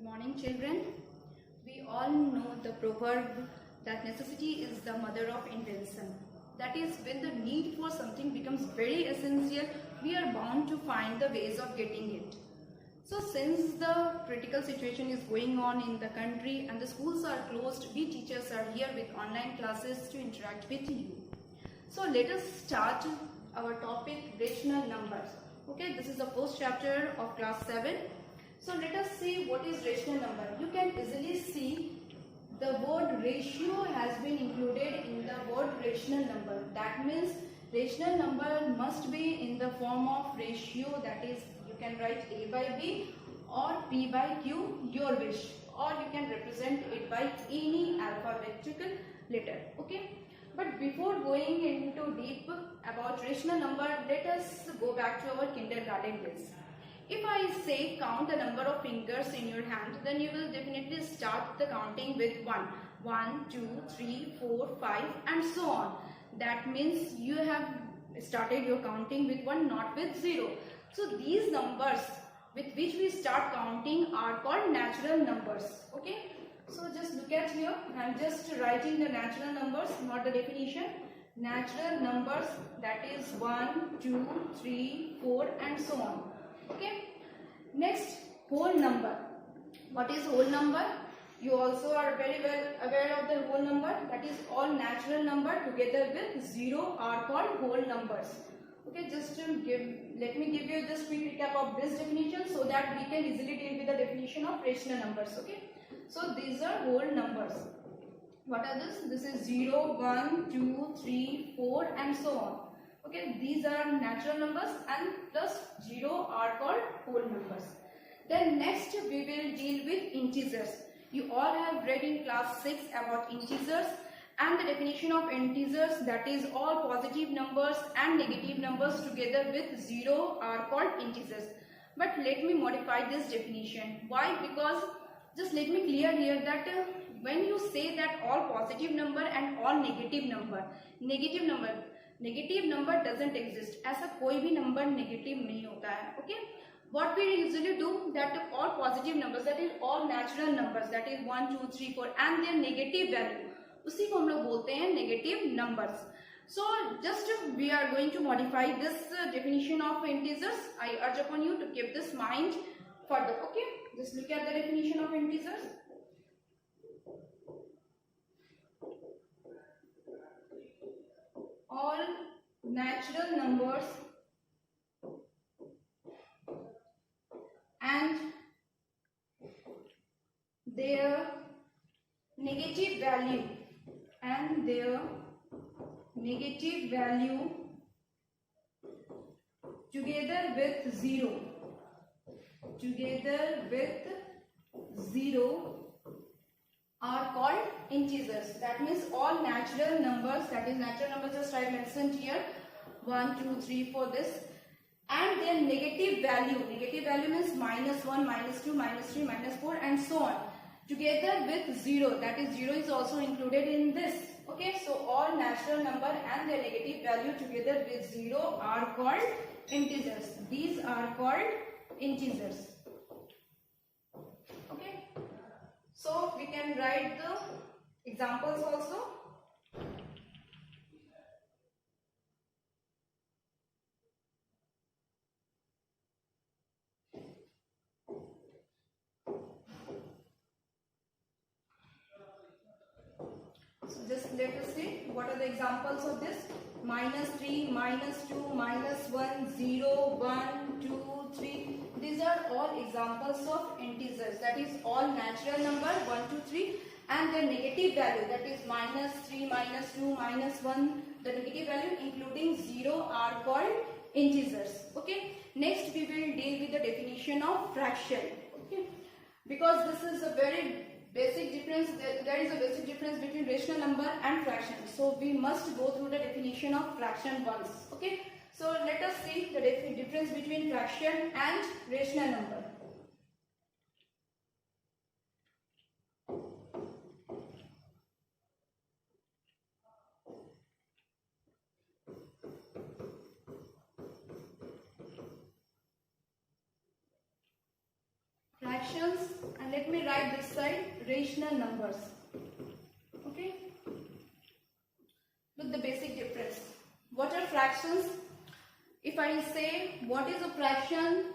morning, children. We all know the proverb that necessity is the mother of invention. That is, when the need for something becomes very essential, we are bound to find the ways of getting it. So since the critical situation is going on in the country and the schools are closed, we teachers are here with online classes to interact with you. So let us start our topic, rational numbers. Okay, this is the first chapter of class 7. So let us see what is rational number. You can easily see the word ratio has been included in the word rational number. That means rational number must be in the form of ratio, that is you can write A by B or P by Q, your wish, or you can represent it by any alphabetical letter. Okay. But before going into deep about rational number, let us go back to our kindergarten days. If I say count the number of fingers in your hand, then you will definitely start the counting with 1. 1, 2, 3, 4, 5 and so on. That means you have started your counting with 1, not with 0. So these numbers with which we start counting are called natural numbers. Okay. So just look at here. I am just writing the natural numbers, not the definition. Natural numbers, that is 1, 2, 3, 4 and so on. Okay. Next, whole number. What is whole number? You also are very well aware of the whole number. That is all natural number together with 0 are called whole numbers. Okay, just let me give you just quick recap of this definition so that we can easily deal with the definition of rational numbers. Okay. So these are whole numbers. What are this? This is 0, 1, 2, 3, 4 and so on. Okay, these are natural numbers and plus 0 are called whole numbers. Then next we will deal with integers. You all have read in class 6 about integers and the definition of integers, that is all positive numbers and negative numbers together with 0 are called integers. But let me modify this definition. Why? Because just let me clear here that when you say that all positive number and all negative number doesn't exist. ऐसा कोई भी number negative नहीं होता है. Okay. What we usually do that all positive numbers, that is all natural numbers, that is 1, 2, 3, 4 and their negative value, उसी को हम लोग बोलते हैं negative numbers. So just we are going to modify this definition of integers. I urge upon you to keep this mind further. Okay. Just look at the definition of integers. All natural numbers and their negative value together with 0 are called integers. That means all natural numbers, that is natural numbers just I mentioned here, 1, 2, 3, 4 this, and their negative value means -1, -2, -3, -4 and so on, together with 0, that is 0 is also included in this. Okay, so all natural number and their negative value together with 0 are called integers. These are called integers. Okay, so we can write the examples also. So just let us see what are the examples of this. -3, -2, -1, 0, 1, 2, 3. These are all examples of integers. That is all natural number 1, 2, 3 and their negative value, that is -3, -2, -1. The negative value including 0 are called integers. Okay. Next we will deal with the definition of fraction. Okay. Because this is a very basic difference, there is a basic difference between rational number and fraction. So we must go through the definition of fraction once. Okay. So let us see the difference between fraction and rational number. fractions, and let me write this side rational numbers. Okay, look the basic difference. What are fractions? If I say what is a fraction,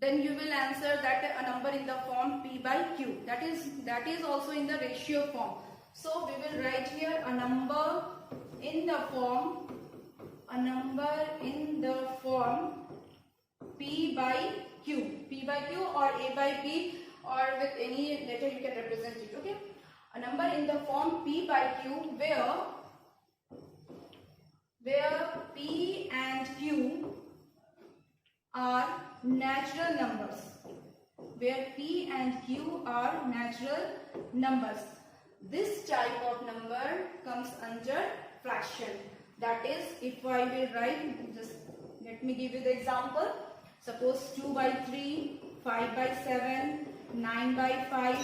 then you will answer that a number in the form p by q. That is also in the ratio form. So we will write here a number in the form p by q or a by p, or with any letter you can represent it. Okay, a number in the form p by q where p and q are natural numbers. Where p and q are natural numbers. This type of number comes under fraction. That is, if I will write, just let me give you the example. Suppose 2 by 3, 5 by 7, 9 by 5,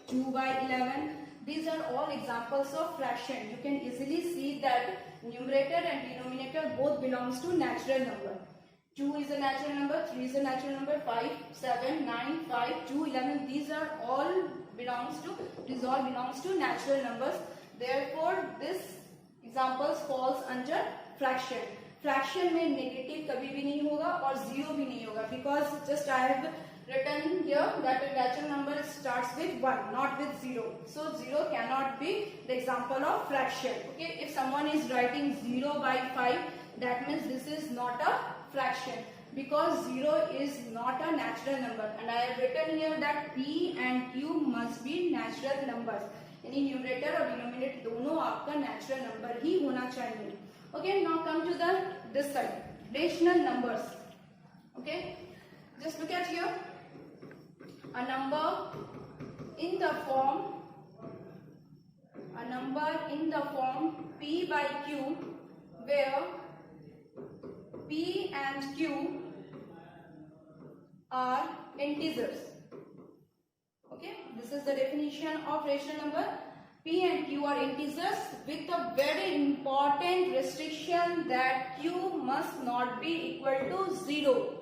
2 by 11. These are all examples of fraction. You can easily see that numerator and denominator both belongs to natural number. 2 is a natural number, 3 is a natural number, 5, 7, 9, 5, 2, 11. These all belongs to natural numbers. Therefore, this examples falls under fraction. Fraction में negative कभी भी नहीं होगा और zero भी नहीं होगा, because just I have written here that a natural number starts with 1, not with 0. So 0 cannot be the example of fraction. Okay, if someone is writing 0 by 5, that means this is not a fraction, because 0 is not a natural number. And I have written here that p and q must be natural numbers. यानी numerator और denominator दोनों आपका natural number ही होना चाहिए. Okay, now come to this side, rational numbers. Okay, just look at here, a number in the form p by q where p and q are integers. Okay, this is the definition of rational number. P and q are integers with a very important restriction that q must not be equal to 0.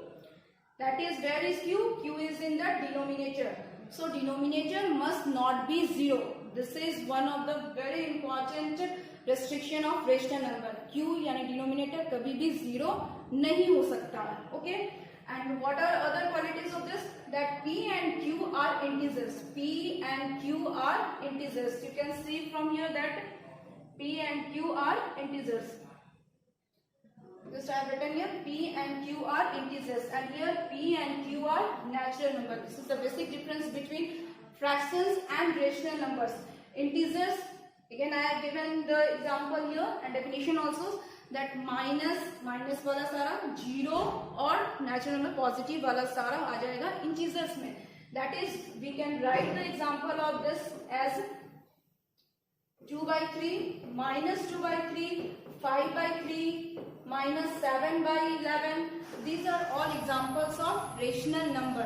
That is, where is q? Q is in the denominator. So denominator must not be 0. This is one of the very important restriction of rational number. q यानी denominator कभी भी 0 नहीं हो सकता. Okay. And what are other qualities of this? That p and q are integers. P and q are integers. You can see from here that p and q are integers. Just I have written here p and q are integers, and here p and q are natural numbers. This is the basic difference between fractions and rational numbers. Integers, again I have given the example here and definition also, that minus वाला सारा, zero और natural number positive वाला सारा आ जाएगा integers में. That is, we can write the example of this as 2 by 3, -2 by 3, 5 by 3, -7 by 11. These are all examples of rational number.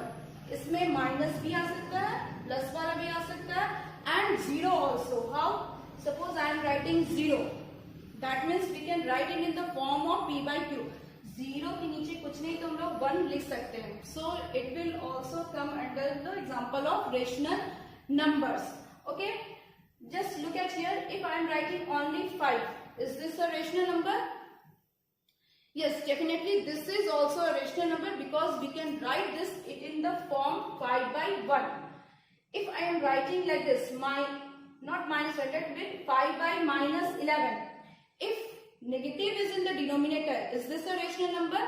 इसमें minus भी आ सकता है, प्लस वाला भी आ सकता है, and 0 also. How? Suppose I am writing 0. That means we can write it in the form of p by q. 0 के नीचे कुछ नहीं तो हम लोग 1 लिख सकते हैं. So it will also come under the example of rational numbers. Okay, just look at here. If I am writing only 5, is this a rational number? Yes, definitely this is also a rational number, because we can write this in the form 5 by 1. If I am writing like this, not minus, let with 5 by -11. If negative is in the denominator, is this a rational number?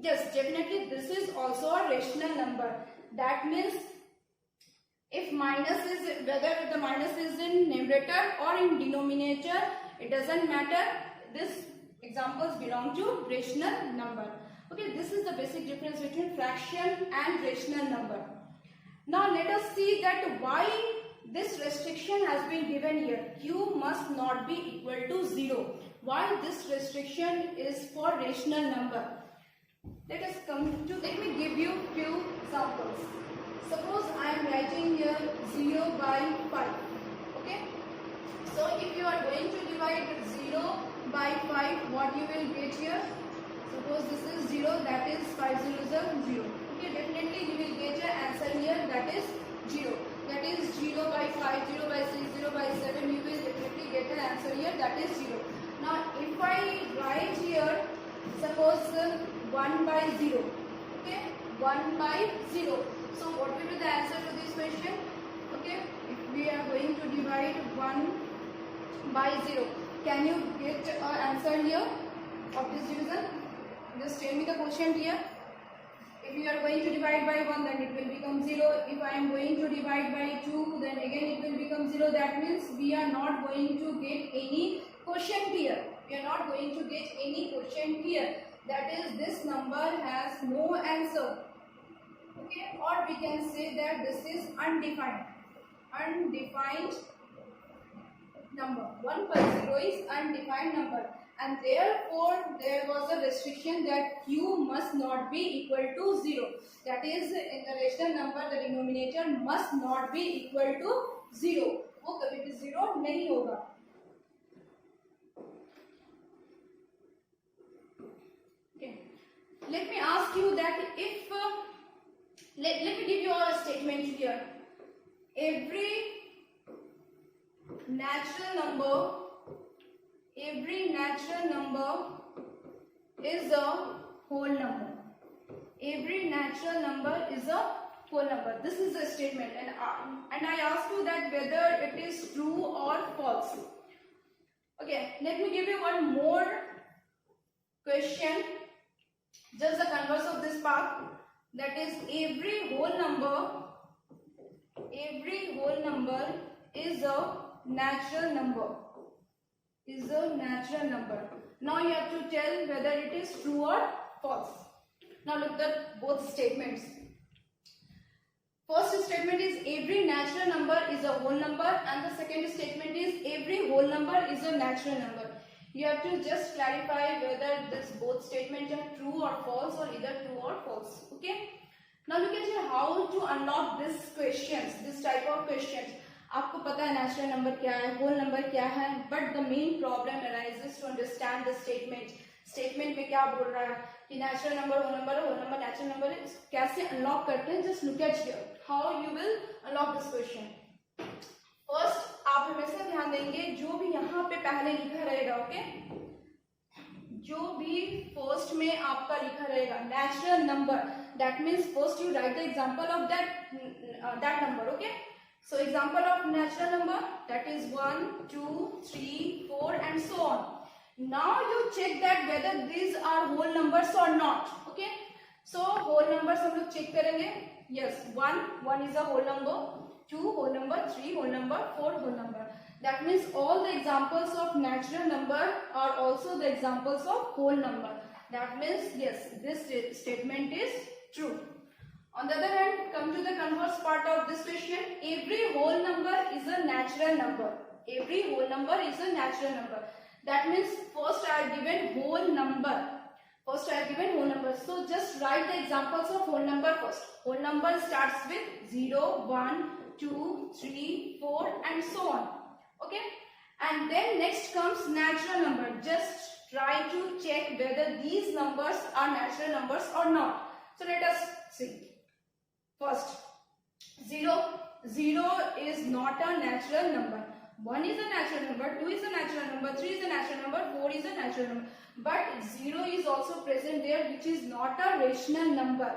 Yes, definitely this is also a rational number. That means if whether the minus is in numerator or in denominator, it doesn't matter. This examples belong to rational number. Okay, this is the basic difference between fraction and rational number. Now let us see that why this restriction has been given here. Q must not be equal to 0. Why this restriction is for rational number? Let me give you few examples. Suppose I am writing here 0 by 5. Okay. So if you are going to divide 0 by 5, what you will get here? Suppose this is 0, that is 5 zeros are 0. Okay, definitely you will get an answer here, that 1 by 0. Okay, 1 by 0. So what will be the answer to this question? Okay, if we are going to divide 1 by 0, can you get an answer here of this division? Just tell me the quotient here. If you are going to divide by 1, then it will become 0. If I am going to divide by 2, then again it will become 0. That means we are not going to get any quotient here. We are not going to get any quotient here. That is, this number has no answer. Okay, or we can say that this is undefined. Undefined number. 1 by 0 is undefined number. And therefore, there was a restriction that q must not be equal to 0. That is, in the rational number, the denominator must not be equal to 0. वो कभी भी 0 नहीं होगा. Okay. Let me ask you that if let me give you a statement here. Every natural number is a whole number. Every natural number is a whole number. This is a statement, and I ask you that whether it is true or false. Okay, let me give you one more question. Just the converse of this part. That is, every whole number is a natural number. Is a natural number. Now you have to tell whether it is true or false. Now look at both statements. First statement is every natural number is a whole number, and the second statement is every whole number is a natural number. You have to just clarify whether this both statements are true or false, or either true or false. Okay. Now look at here how to unlock this questions, this type of questions. आपको पता है natural number क्या है, whole number क्या है, but the main problem arises to understand the statement. Statement में क्या बोल रहा है कि natural number whole number natural number. कैसे अनलॉक करते हैं, just look at here how you will unlock this question. First आप हमेशा ध्यान देंगे जो भी यहाँ पे पहले लिखा रहेगा, ओके, जो भी फर्स्ट में आपका लिखा रहेगा natural number, that means first you right the example of that number. Okay, so example of natural number, that is 1 2 3 4 and so on. Now you check that whether these are whole numbers or not. Okay, so whole numbers हम लोग check करेंगे. Yes, 1 is a whole number, 2 whole number, 3 whole number, 4 whole number. That means all the examples of natural number are also the examples of whole number. That means yes, this statement is true. On the other hand, come to the converse part of this question. Every whole number is a natural number. Every whole number is a natural number. That means first I have given whole number. So just write the examples of whole number first. Whole number starts with 0, 1, 2, 3, 4 and so on. Okay. And then next comes natural number. Just try to check whether these numbers are natural numbers or not. So let us see. First, 0 is not a natural number. 1 is a natural number, 2 is a natural number, 3 is a natural number, 4 is a natural number. But 0 is also present there, which is not a rational number.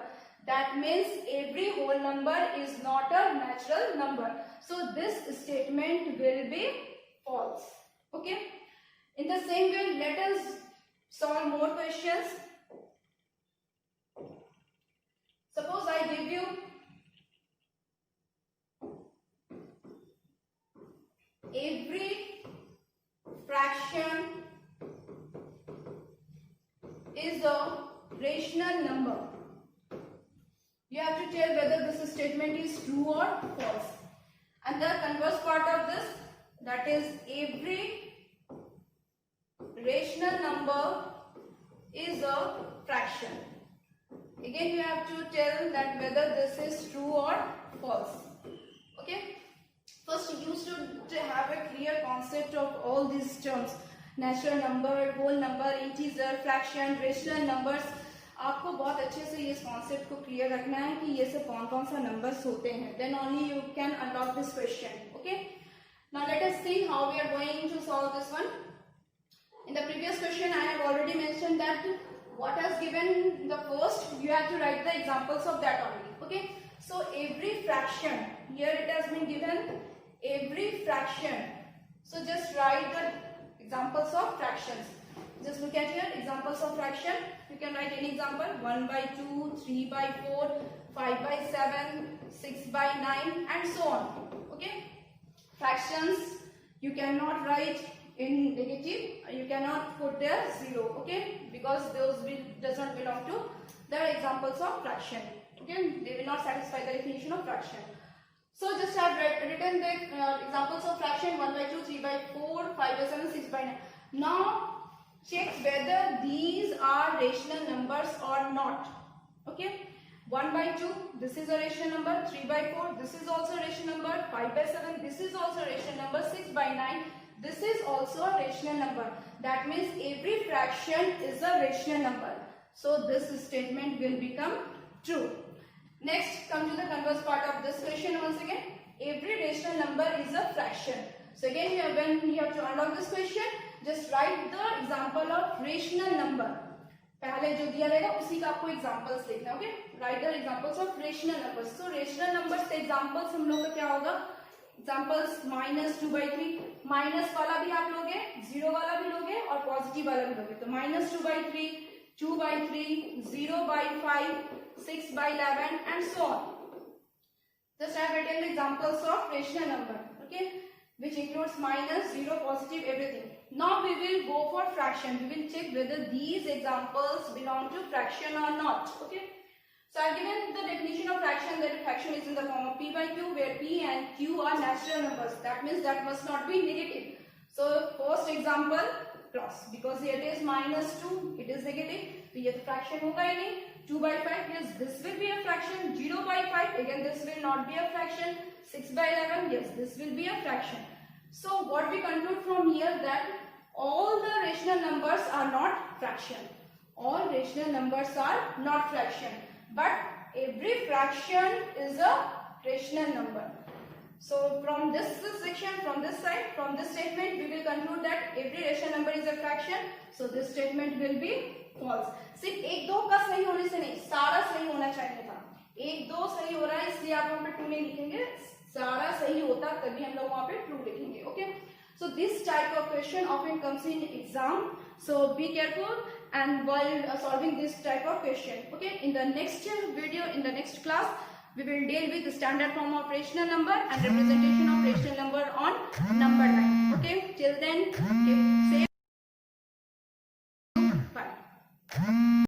That means every whole number is not a natural number. So this statement will be false. Okay. In the same way, let us solve more questions. Suppose I give you every fraction is a rational number. You have to tell whether this statement is true or false. And the converse part of this, that is every rational number is a fraction. Again you have to tell that whether this is true or false. Okay. First you should have a clear concept of all these terms. Natural number, whole number, integer, fraction, rational numbers. आपको बहुत अच्छे से इस concept को clear रखना है कि ये सब कौन कौन सा नंबर्स होते हैं. Then only you can unlock this question. Okay. Now let us see how we are going to solve this one. In the previous question I have already mentioned that what has given the first, you have to write the examples of that only. Okay, so every fraction, here it has been given every fraction, so just write the examples of fractions. Just look at here, examples of fraction. You can write any example: 1 by 2, 3 by 4, 5 by 7, 6 by 9, and so on. Okay, fractions you cannot write in negative, you cannot put there 0, okay, because those does not belong to the examples of fraction. Okay, they will not satisfy the definition of fraction. So just have written the examples of fraction: 1 by 2, 3 by 4, 5 by 7, 6 by 9. Now check whether these are rational numbers or not. Okay, 1 by 2, this is a rational number. 3 by 4, this is also a rational number. 5 by 7, this is also a rational number. 6 by 9, this is also a rational number. That means every fraction is a rational number. So this statement will become true. Next, come to the converse part of this question once again. Every rational number is a fraction. So again, when you have to unlock this question, just write the example of rational number. पहले जो दिया रहेगा उसी का आपको examples लिखना है. Okay, write the examples of rational numbers. So rational numbers के examples हम लोग का क्या होगा? Examples minus 2 by 3. माइनस वाला भी आप लोगे, जीरो वाला भी लोगे और पॉजिटिव वाला भी लोगे. तो minus 2 by 3, 2 by 3, 0 by 5, 6 by 11, and so on. Just I have written the examples of rational number, okay, which includes minus, 0, positive, everything. Now we will go for fraction. We will check whether these examples belong to fraction or not. Okay. So I have given the definition of fraction, that fraction is in the form of p by q, where p and q are natural numbers. That means that must not be negative. So first example, cross, because here it is minus 2, it is negative. So ये fraction होगा ही नहीं. 2 by 5, yes, this will be a fraction. 0 by 5, again this will not be a fraction. 6 by 11, yes, this will be a fraction. So what we conclude from here, that all the rational numbers are not fraction. All rational numbers are not fraction. But every fraction is a rational number. So from this section, from this side, from this statement, we will conclude that every rational number is a fraction. So this statement will be false. सिर्फ एक दो का सही होने से नहीं, सारा सही होना चाहिए था. एक दो सही हो रहा है इसलिए आप वहां पे ट्रू नहीं लिखेंगे. सारा सही होता तभी हम लोग वहां पे ट्रू लिखेंगे. Okay. So this type of question often comes in exam. So be careful and while solving this type of question. Okay. In the next video, in the next class, we will deal with the standard form of rational number and representation of rational number on number line. Okay. Till then, keep safe. Bye.